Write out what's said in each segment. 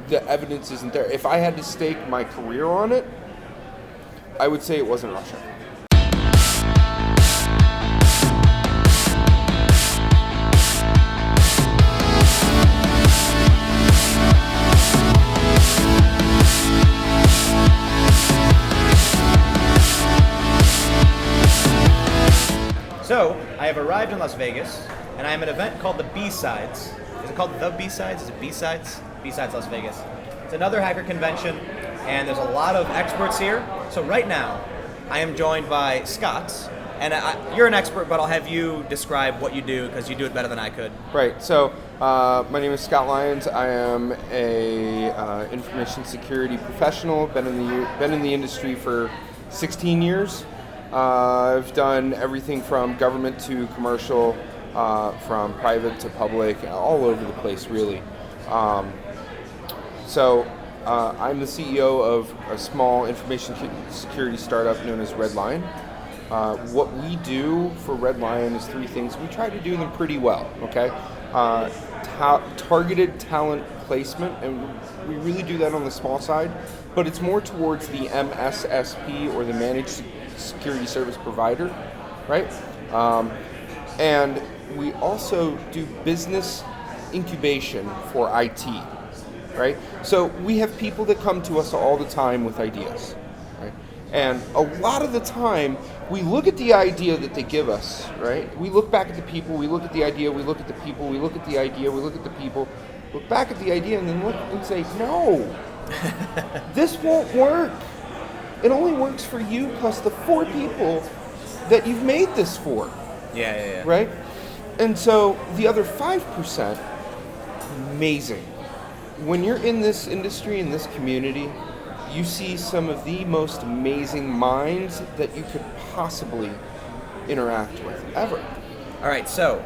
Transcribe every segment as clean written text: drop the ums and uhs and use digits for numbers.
the evidence isn't there. If I had to stake my career on it, I would say it wasn't Russia. So, I have arrived in Las Vegas, and I am at an event called the B-Sides. Is it called the B-Sides? Is it B-Sides? B-Sides Las Vegas. It's another hacker convention, and there's a lot of experts here. So right now, I am joined by Scott, and you're an expert, but I'll have you describe what you do, because you do it better than I could. Right, so my name is Scott Lyons. I am a information security professional, been in the industry for 16 years. I've done everything from government to commercial, from private to public, all over the place, really. So I'm the CEO of a small information security startup known as Red Lion. What we do for Red Lion is three things. We try to do them pretty well, okay? Targeted talent placement, and we really do that on the small side, but it's more towards the MSSP, or the Managed Security Service Provider, right? And we also do business incubation for IT, right? So we have people that come to us all the time with ideas, right? And a lot of the time, we look at the idea that they give us, right? We look back at the people, we look at the idea, we look at the people, we look at the idea, we look at the people, look back at the idea, and then look and say, no, this won't work. It only works for you plus the 4 people that you've made this for. Yeah. Right? And so the other 5%, amazing. When you're in this industry, in this community, you see some of the most amazing minds that you could possibly interact with, ever. All right, so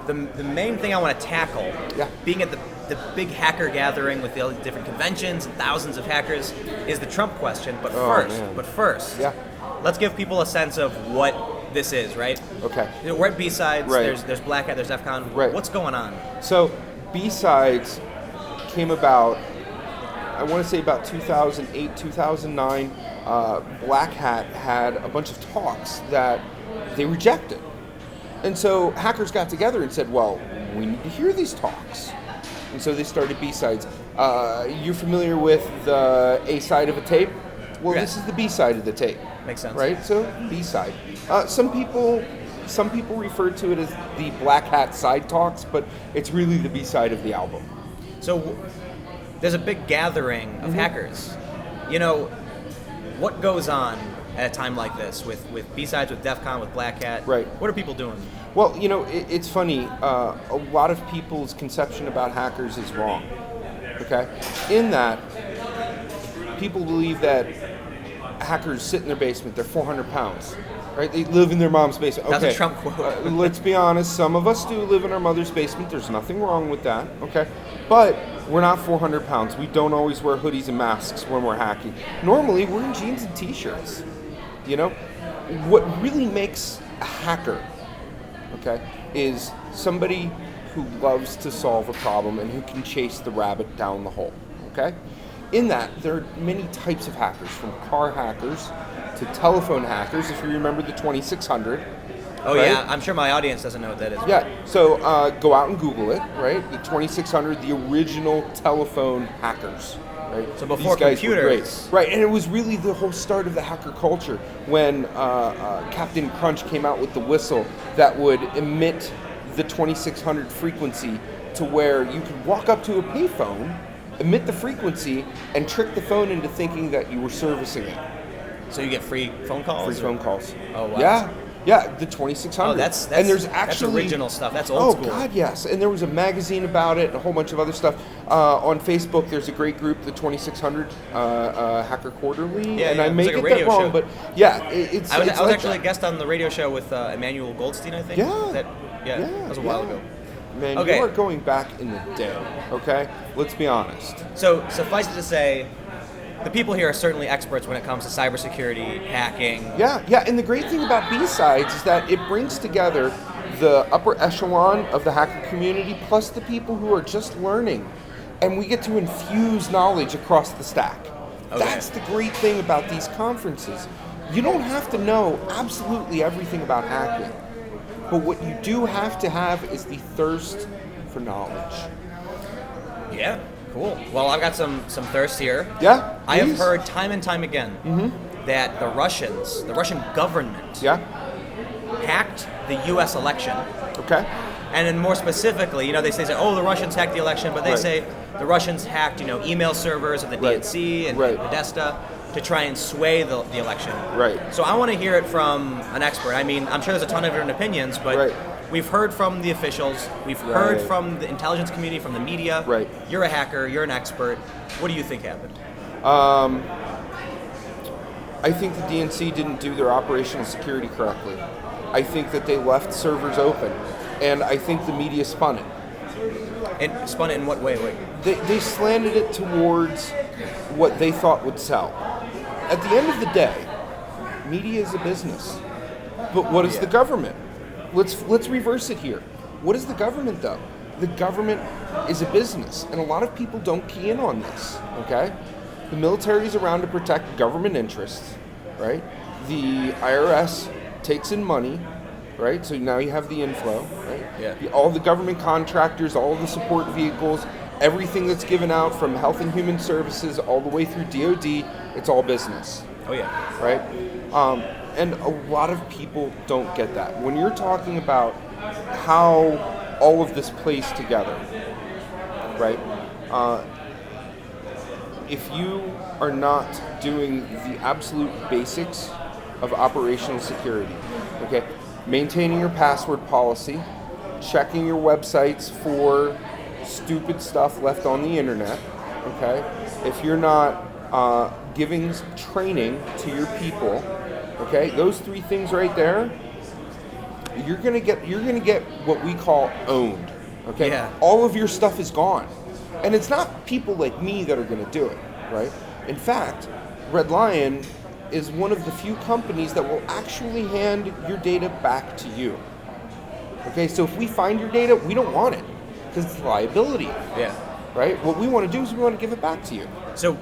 the main thing I want to tackle, being at the big hacker gathering with the different conventions and thousands of hackers, is the Trump question. But first, let's give people a sense of what this is, right? Okay. We're at B-Sides, right. There's Black Hat, there's DEF CON. Right. What's going on? So B-Sides came about, I want to say about 2008, 2009. Black Hat had a bunch of talks that they rejected. And so hackers got together and said, well, we need to hear these talks. And so they started B-Sides. You're familiar with the A side of a tape? Well, This is the B side of the tape. Makes sense. Right? So B-side. Some people refer to it as the Black Hat side talks, but it's really the B-side of the album. So there's a big gathering of hackers. You know, what goes on at a time like this with B-Sides, with DEF CON, with Black Hat? Right. What are people doing? Well, you know, it's funny. A lot of people's conception about hackers is wrong. Okay? In that, people believe that hackers sit in their basement. They're 400 pounds. Right? They live in their mom's basement. Okay. That's a Trump quote. Let's be honest. Some of us do live in our mother's basement. There's nothing wrong with that. Okay? But we're not 400 pounds. We don't always wear hoodies and masks when we're hacking. Normally, we're in jeans and t-shirts. You know? What really makes a hacker, okay, is somebody who loves to solve a problem and who can chase the rabbit down the hole, okay? In that, there are many types of hackers, from car hackers to telephone hackers, if you remember the 2600. Oh, right? yeah, I'm sure my audience doesn't know what that is. Yeah, so go out and Google it, right? The 2600, the original telephone hackers. Right? So before computers. Right, and it was really the whole start of the hacker culture when Captain Crunch came out with the whistle that would emit the 2600 frequency to where you could walk up to a payphone, emit the frequency, and trick the phone into thinking that you were servicing it. So you get free phone calls? Free phone calls. Oh, wow. Yeah, the 2600. Oh, that's and there's actually, that's original stuff. That's old school. Oh, God, yes. And there was a magazine about it and a whole bunch of other stuff. On Facebook, there's a great group, the 2600 Hacker Quarterly. Yeah, and I may like get that wrong, show. but yeah, it's I was like actually that. a guest on the radio show with Emmanuel Goldstein, I think. Yeah. That was a while ago. Man, Okay. you are going back in the day, okay? Let's be honest. So suffice it to say, the people here are certainly experts when it comes to cybersecurity, hacking. Yeah, and the great thing about B-Sides is that it brings together the upper echelon of the hacker community plus the people who are just learning. and we get to infuse knowledge across the stack. Okay. That's the great thing about these conferences. You don't have to know absolutely everything about hacking, but what you do have to have is the thirst for knowledge. Yeah, cool. Well, I've got some thirst here. Yeah, I have please. heard time and time again that the Russian government Yeah. hacked the U.S. election. Okay. And then more specifically, they say, oh, the Russians hacked the election, but they Right. say the Russians hacked, email servers of the Right. DNC and Right. Podesta to try and sway the election. Right. So I want to hear it from an expert. I mean, I'm sure there's a ton of different opinions, but Right. we've heard from the officials, we've heard from the intelligence community, from the media. Right. You're a hacker, you're an expert. What do you think happened? I think the DNC didn't do their operational security correctly. I think that they left servers open, and I think the media spun it. And spun it in what way? They slanted it towards what they thought would sell. At the end of the day, media is a business. But what is the government? Let's reverse it here. What is the government, though? The government is a business, and a lot of people don't key in on this, okay? The military is around to protect government interests, right? The IRS takes in money, right? So now you have the inflow, right? Yeah. All the government contractors, all the support vehicles, everything that's given out from Health and Human Services all the way through DOD, it's all business. Oh, yeah. Right? And a lot of people don't get that. When you're talking about how all of this plays together, right? If you are not doing the absolute basics of operational security, okay, maintaining your password policy, checking your websites for stupid stuff left on the internet, okay, if you're not giving training to your people, okay, those three things right there, you're gonna get what we call owned. Okay, Yeah. all of your stuff is gone, and it's not people like me that are gonna do it, right? In fact, Red Lion is one of the few companies that will actually hand your data back to you. Okay, so if we find your data, we don't want it because it's liability. Yeah. Right. What we want to do is we want to give it back to you. So,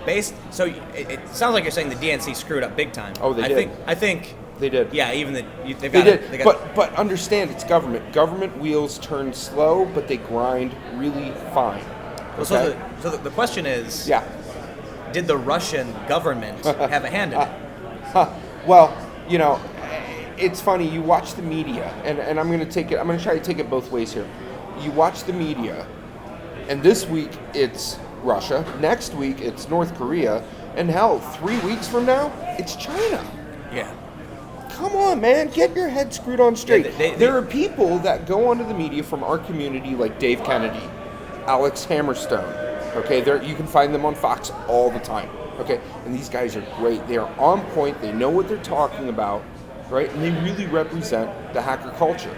it sounds like you're saying the DNC screwed up big time. Oh, they did. I think They did. Yeah, even they've They got did, They got but understand it's government. Government wheels turn slow, but they grind really fine. Well, Okay? so the question is, Yeah. did the Russian government have a hand in it? Well, it's funny. You watch the media, and I'm going to try to take it both ways here. You watch the media, and this week it's Russia. Next week it's North Korea, and hell, 3 weeks from now it's China. Yeah. Come on, man, get your head screwed on straight. Yeah, there are people that go onto the media from our community, like Dave Kennedy, Alex Hammerstone. Okay, you can find them on Fox all the time. Okay, and these guys are great. They are on point. They know what they're talking about, right? And they really represent the hacker culture.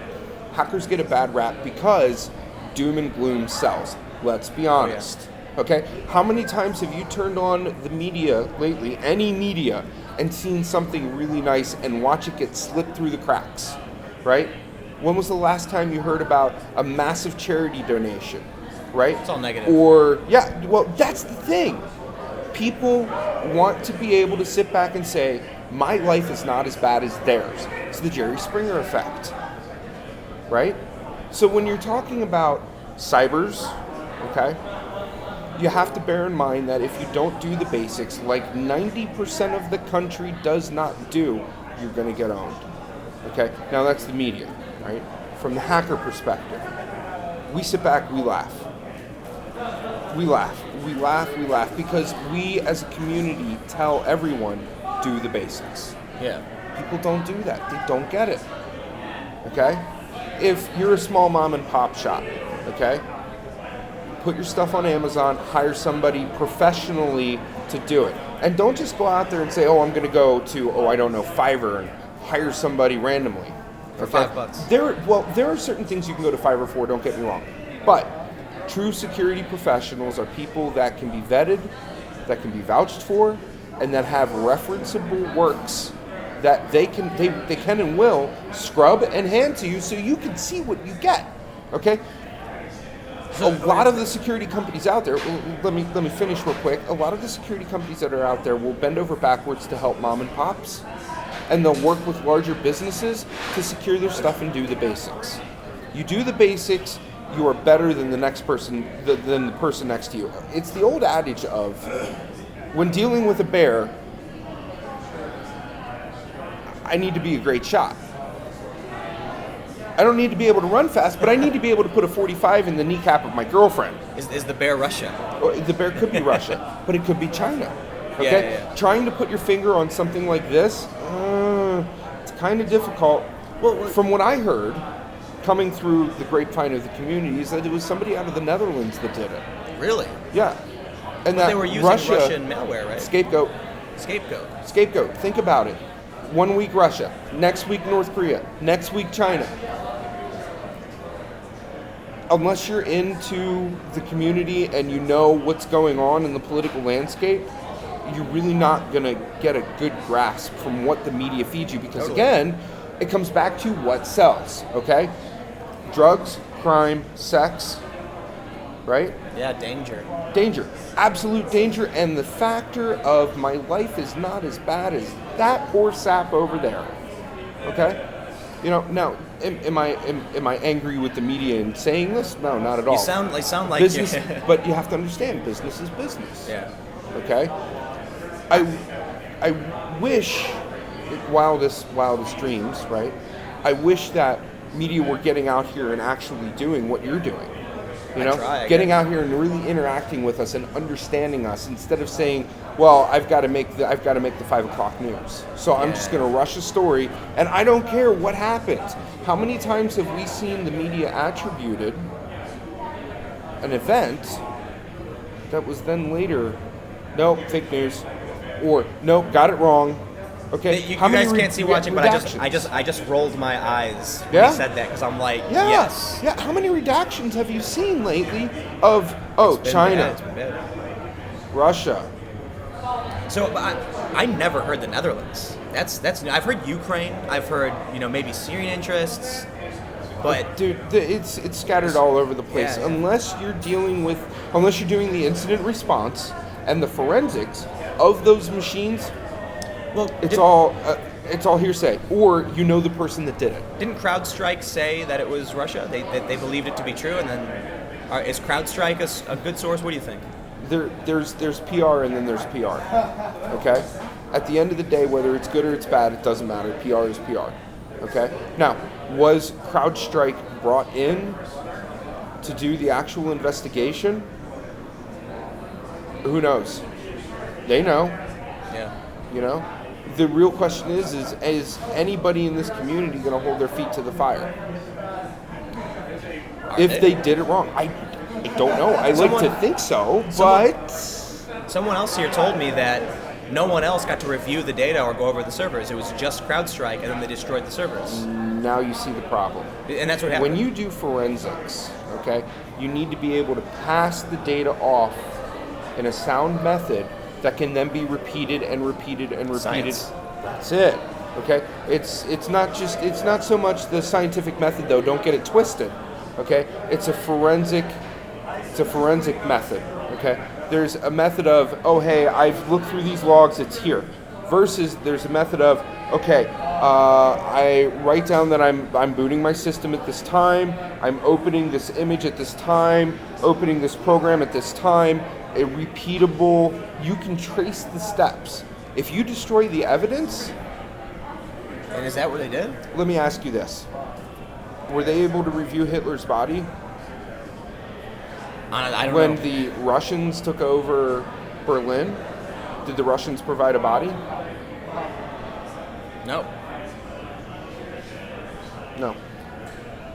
Hackers get a bad rap because doom and gloom sells. Let's be honest. Okay, how many times have you turned on the media lately, any media, and seen something really nice and watch it get slipped through the cracks, right? When was the last time you heard about a massive charity donation, right? It's all negative. Or, yeah, well, that's the thing. People want to be able to sit back and say, my life is not as bad as theirs. It's the Jerry Springer effect, right? So when you're talking about cybers, okay, you have to bear in mind that if you don't do the basics, like 90% of the country does not do, you're going to get owned. Okay? Now that's the media, right? From the hacker perspective, we sit back, we laugh. We laugh because we as a community tell everyone, do the basics. Yeah. People don't do that. They don't get it. Okay? If you're a small mom and pop shop, okay? Put your stuff on Amazon, hire somebody professionally to do it. And don't just go out there and say, I'm going to go to, Fiverr and hire somebody randomly. For $5. There are certain things you can go to Fiverr for, don't get me wrong. But true security professionals are people that can be vetted, that can be vouched for, and that have referenceable works that they can and will scrub and hand to you so you can see what you get. Okay? a lot of the security companies out there, let me finish real quick. A lot of the security companies that are out there will bend over backwards to help mom and pops, and they'll work with larger businesses to secure their stuff and do the basics. You do the basics, you are better than the next person, than the person next to you. It's the old adage of, when dealing with a bear, I need to be a great shot. I don't need to be able to run fast, but I need to be able to put a 45 in the kneecap of my girlfriend. Is the bear Russia? Or the bear could be Russia, but it could be China. Okay? Yeah. Trying to put your finger on something like this, it's kind of difficult. Well, from what I heard, coming through the grapevine of the community, is that it was somebody out of the Netherlands that did it. Really? Yeah. And But that they were using Russian malware, right? Scapegoat. Think about it. 1 week Russia, next week North Korea, next week China. Unless you're into the community and you know what's going on in the political landscape, you're really not going to get a good grasp from what the media feeds you, because again, it comes back to what sells, okay? Drugs, crime, sex, right? Yeah, danger. Danger, absolute danger, and the factor of my life is not as bad as that poor sap over there, okay? You know, now, am I angry with the media in saying this? No, not at all. You sound like business, but you have to understand, business is business. Yeah. Okay. I wish, wildest dreams, right? I wish that media were getting out here and actually doing what you're doing. You know, getting out here and really interacting with us and understanding us, instead of saying, "Well, I've got to make the 5 o'clock news, so I'm just going to rush a story, and I don't care what happens." How many times have we seen the media attributed an event that was then later, nope, fake news, or nope, got it wrong? Okay, you guys can't see watching, but I just rolled my eyes when you said that, because I'm like, yes. Yeah, how many redactions have you seen lately of, China, Russia? So I never heard the Netherlands. That's new. I've heard Ukraine. I've heard maybe Syrian interests, but dude, it's scattered all over the place. Yeah. Unless you're doing the incident response and the forensics of those machines. Well, it's all hearsay, or the person that did it. Didn't CrowdStrike say that it was Russia? They believed it to be true, and then is CrowdStrike a good source? What do you think? There's PR and then there's PR. Okay? At the end of the day, whether it's good or it's bad, it doesn't matter. PR is PR. Okay? Now, was CrowdStrike brought in to do the actual investigation? Who knows? They know. Yeah. The real question is anybody in this community going to hold their feet to the fire? If they did it wrong. I don't know. I like to think so, but... Someone else here told me that no one else got to review the data or go over the servers. It was just CrowdStrike, and then they destroyed the servers. Now you see the problem. And that's what happened. When you do forensics, okay, you need to be able to pass the data off in a sound method that can then be repeated and repeated and repeated. Science. That's it. Okay? It's not so much the scientific method though, don't get it twisted. Okay? It's a forensic method. Okay? There's a method of, oh hey, I've looked through these logs, it's here. Versus there's a method of, okay, I write down that I'm booting my system at this time, I'm opening this image at this time, opening this program at this time, a repeatable, you can trace the steps. If you destroy the evidence... And is that what they did? Let me ask you this. Were they able to review Hitler's body? I don't know. When the Russians took over Berlin, did the Russians provide a body? No. No.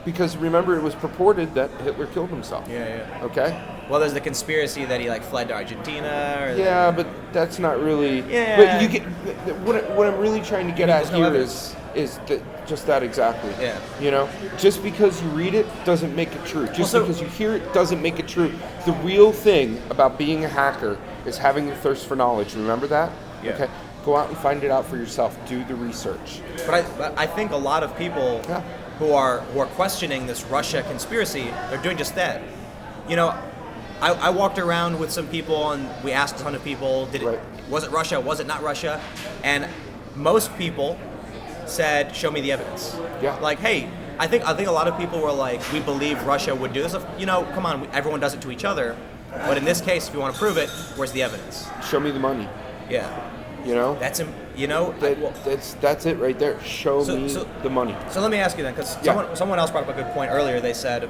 Because remember, it was purported that Hitler killed himself. Yeah. Okay? Well, there's the conspiracy that he fled to Argentina. Yeah, but that's not really... Yeah. But you get... What I'm really trying to get at here is just that exactly. Yeah. Just because you read it doesn't make it true. Just because you hear it doesn't make it true. The real thing about being a hacker is having the thirst for knowledge. Remember that? Yeah. Okay. Go out and find it out for yourself. Do the research. But I think a lot of people who are questioning this Russia conspiracy, they're doing just that. you know, I walked around with some people and we asked a ton of people, Right. was it Russia? Was it not Russia? And most people said, show me the evidence. Yeah. Like, hey, I think a lot of people were like, we believe Russia would do this. You know, come on, everyone does it to each other. But in this case, if you want to prove it, where's the evidence? Show me the money. Yeah. You know? That's That's it right there. Show me the money. So let me ask you then, because someone else brought up a good point earlier. They said,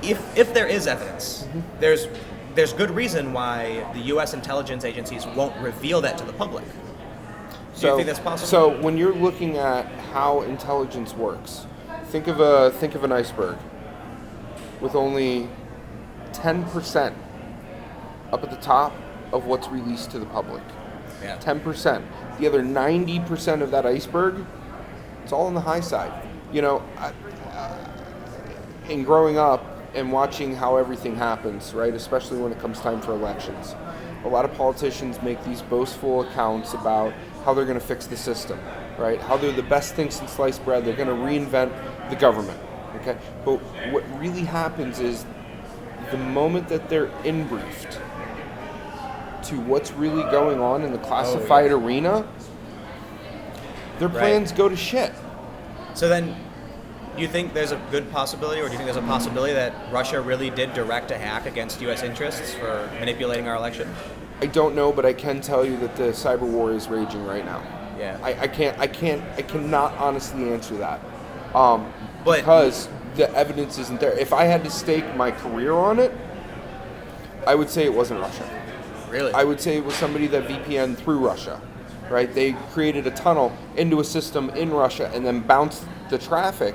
if there is evidence, there's good reason why the U.S. intelligence agencies won't reveal that to the public. Do you think that's possible? So when you're looking at how intelligence works, think of an iceberg with only 10% up at the top of what's released to the public. Yeah. 10%. The other 90% of that iceberg, it's all on the high side. You know, in growing up and watching how everything happens, right, especially when it comes time for elections, a lot of politicians make these boastful accounts about how they're going to fix the system, right? How they're the best thing since sliced bread. They're going to reinvent the government, okay? But what really happens is the moment that they're in-briefed to what's really going on in the classified arena, their plans go to shit. So then, do you think there's a good possibility, or do you think there's a possibility that Russia really did direct a hack against U.S. interests for manipulating our election? I don't know, but I can tell you that the cyber war is raging right now. Yeah. I cannot honestly answer that. But because the evidence isn't there. If I had to stake my career on it, I would say it wasn't Russia. Really? I would say it was somebody that VPN through Russia, right? They created a tunnel into a system in Russia and then bounced the traffic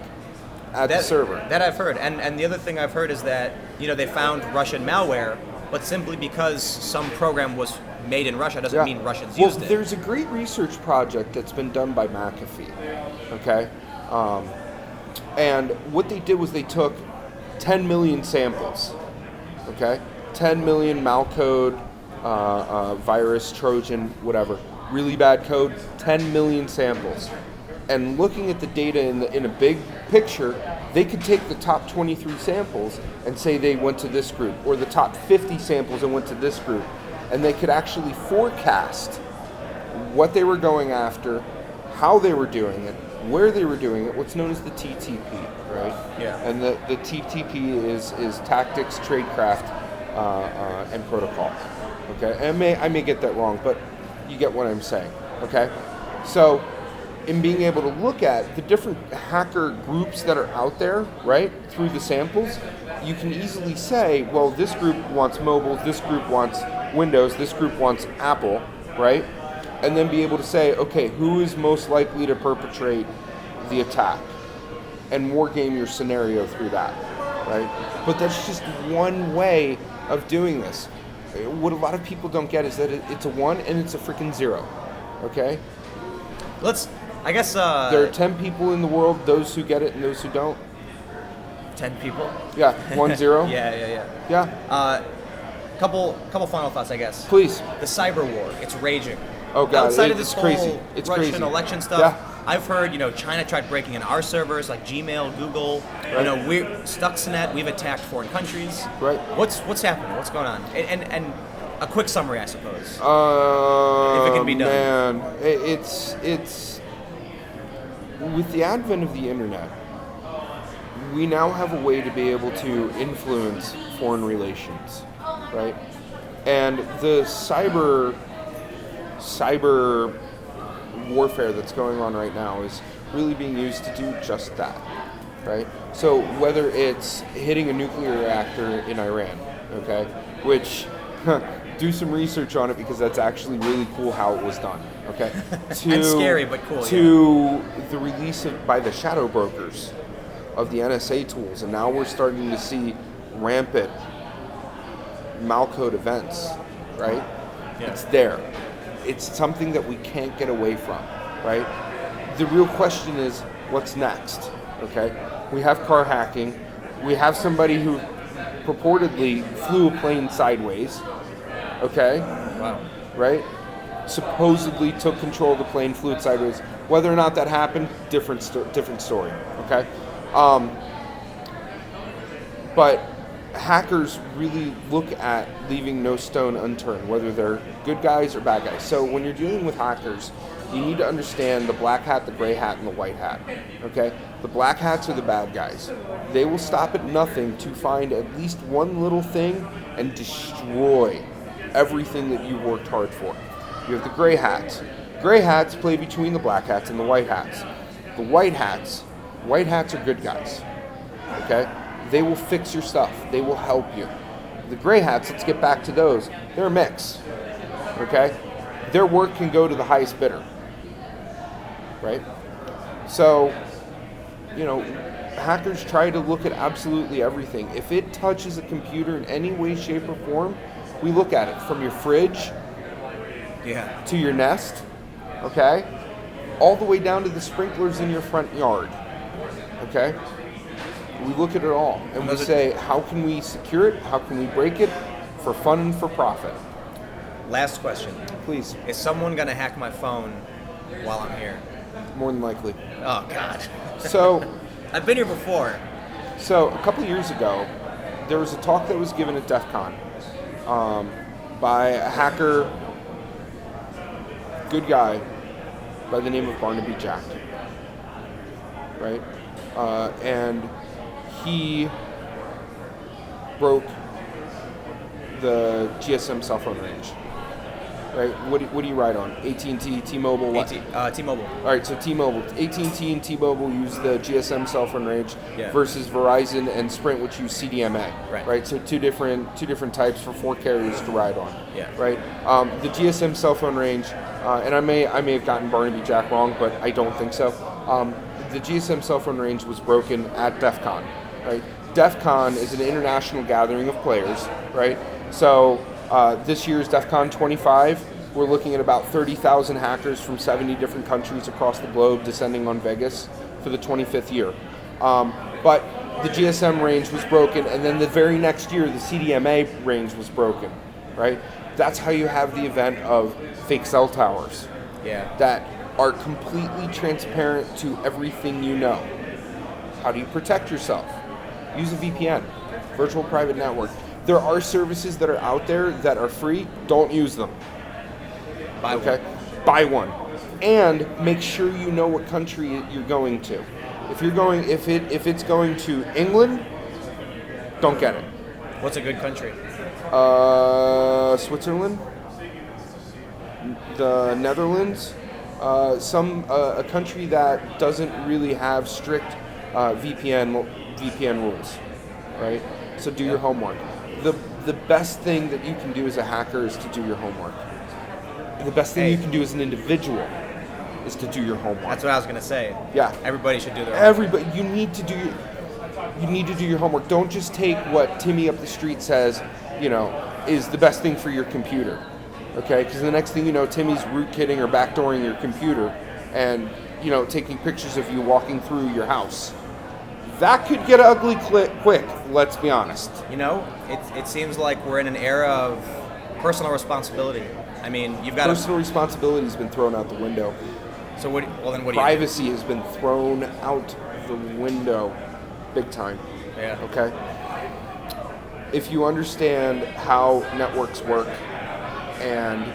at the server. That I've heard. And the other thing I've heard is that, you know, they found Russian malware, but simply because some program was made in Russia doesn't mean Russians used it. There's a great research project that's been done by McAfee, okay? And what they did was they took 10 million samples, okay? 10 million malcode, virus, Trojan, whatever, really bad code, 10 million samples. And looking at the data in a big picture, they could take the top 23 samples and say they went to this group, or the top 50 samples and went to this group. And they could actually forecast what they were going after, how they were doing it, where they were doing it, what's known as the TTP, right? Yeah. And the TTP is tactics, tradecraft, and protocol. Okay, I may get that wrong, but you get what I'm saying. Okay, so in being able to look at the different hacker groups that are out there, right, through the samples, you can easily say, well, this group wants mobile, this group wants Windows, this group wants Apple, right? And then be able to say, okay, who is most likely to perpetrate the attack? And war game your scenario through that, right? But that's just one way of doing this. What a lot of people don't get is that it's a 1 and it's a freaking 0, okay? I guess there are 10 people in the world, those who get it and those who don't. 10 people? Yeah, 1-0. Yeah. Couple final thoughts, I guess. Please. The cyber war, it's raging. Oh god, outside of this whole crazy. It's Russian crazy. election stuff, Yeah. I've heard, you know, China tried breaking in our servers like Gmail, Google. Right. You know, we're Stuxnet. We've attacked foreign countries. Right. What's happening? What's going on? And a quick summary, I suppose. If it can be done. Man, it's with the advent of the internet, we now have a way to be able to influence foreign relations, right? And the cyber warfare that's going on right now is really being used to do just that, right? So whether it's hitting a nuclear reactor in Iran, okay, which do some research on it because that's actually really cool how it was done, okay? And scary, but cool. To the release by the shadow brokers of the NSA tools, and now we're starting to see rampant malcode events, right? Yeah. It's there. It's something that we can't get away from, right? The real question is, what's next, okay? We have car hacking. We have somebody who purportedly flew a plane sideways, okay? Wow. Right? Supposedly took control of the plane, flew it sideways. Whether or not that happened, different story, okay? But hackers really look at leaving no stone unturned, whether they're good guys or bad guys. So when you're dealing with hackers, you need to understand the black hat, the gray hat, and the white hat. Okay? The black hats are the bad guys. They will stop at nothing to find at least one little thing and destroy everything that you've worked hard for. You have the gray hats. Gray hats play between the black hats and the white hats. The white hats are good guys. Okay? They will fix your stuff. They will help you. The gray hats, let's get back to those. They're a mix. Okay? Their work can go to the highest bidder. Right? So, hackers try to look at absolutely everything. If it touches a computer in any way, shape, or form, we look at it from your fridge to your Nest, okay? All the way down to the sprinklers in your front yard, okay? We look at it all, and we say, how can we secure it? How can we break it for fun and for profit? Last question. Please. Is someone going to hack my phone while I'm here? More than likely. Oh, God. So... I've been here before. So, a couple years ago, there was a talk that was given at DEF CON by a hacker, good guy, by the name of Barnaby Jack. Right? And he broke the GSM cell phone range. Right? What do you ride on? AT&T, T-Mobile, what? T-Mobile. All right, so T-Mobile. AT&T and T-Mobile use the GSM cell phone range versus Verizon and Sprint, which use CDMA. Right? So two different types for 4 carriers to ride on. Yeah. Right? The GSM cell phone range, and I may have gotten Barnaby Jack wrong, but I don't think so. The GSM cell phone range was broken at DEF CON. Right? DEF CON is an international gathering of players. Right? So this year's DEF CON 25, we're looking at about 30,000 hackers from 70 different countries across the globe descending on Vegas for the 25th year. But the GSM range was broken, and then the very next year, the CDMA range was broken, right? That's how you have the event of fake cell towers that are completely transparent to everything you know. How do you protect yourself? Use a VPN, virtual private network. There are services that are out there that are free. Don't use them. Buy one, and make sure you know what country you're going to. If it's going to England, don't get it. What's a good country? Switzerland, the Netherlands, a country that doesn't really have strict VPN rules, right? So do your homework. The best thing that you can do as a hacker is to do your homework. The best thing you can do as an individual is to do your homework. That's what I was going to say. Yeah. Everybody should do their homework. You need to do your homework. Don't just take what Timmy up the street says, is the best thing for your computer. Okay? Because the next thing you know, Timmy's rootkitting or backdooring your computer and, taking pictures of you walking through your house. That could get ugly quick, let's be honest. It seems like we're in an era of personal responsibility. I mean, you've got personal responsibility has been thrown out the window. So what do you Privacy has been thrown out the window, big time. Yeah. Okay. If you understand how networks work and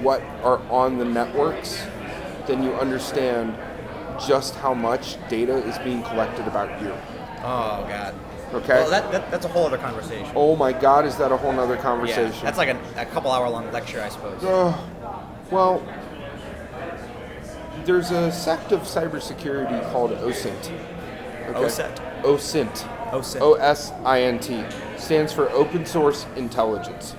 what are on the networks, then you understand just how much data is being collected about you. Oh, God. Okay? Well, that's a whole other conversation. Oh, my God, is that a whole other conversation? Yeah, that's like a couple hour long lecture, I suppose. Well, there's a sect of cybersecurity called OSINT. Okay? OSINT. OSINT. Stands for Open Source Intelligence.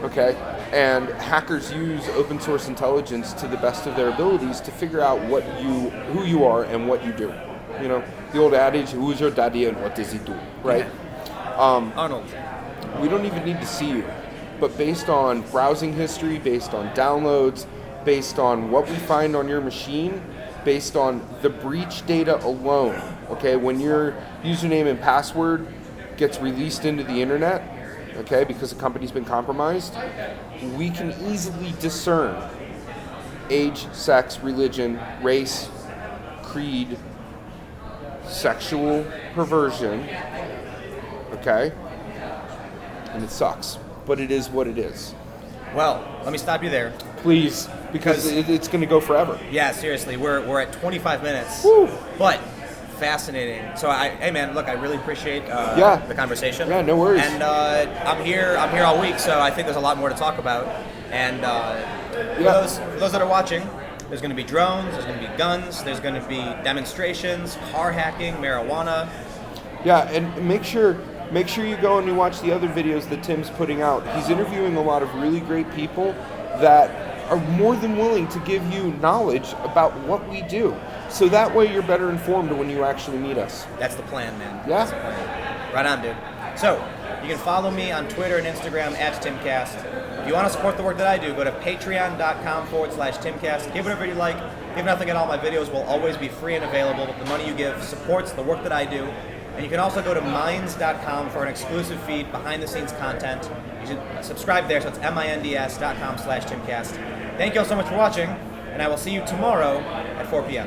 Okay? And hackers use open source intelligence to the best of their abilities to figure out who you are and what you do. The old adage, who is your daddy and what does he do, right? Arnold. We don't even need to see you. But based on browsing history, based on downloads, based on what we find on your machine, based on the breach data alone, okay, when your username and password gets released into the internet, okay, because a company's been compromised, we can easily discern age, sex, religion, race, creed, sexual perversion, okay, and it sucks, but it is what it is. Well, let me stop you there. Please, because it's going to go forever. Yeah, seriously, we're at 25 minutes. Woo. But fascinating. So, hey man, look, I really appreciate the conversation. Yeah, no worries. And I'm here all week, so I think there's a lot more to talk about. And for those that are watching, there's going to be drones, there's going to be guns, there's going to be demonstrations, car hacking, marijuana. Yeah, and make sure you go and you watch the other videos that Tim's putting out. He's interviewing a lot of really great people that are more than willing to give you knowledge about what we do. So that way you're better informed when you actually meet us. That's the plan, man. Yeah. That's the plan. Right on, dude. So, you can follow me on Twitter and Instagram @TimCast. If you want to support the work that I do, go to patreon.com/TimCast. Give whatever you like. Give nothing at all. My videos will always be free and available. The money you give supports the work that I do. And you can also go to minds.com for an exclusive feed, behind-the-scenes content. You should subscribe there, so it's minds.com/TimCast. Thank you all so much for watching, and I will see you tomorrow at 4 p.m.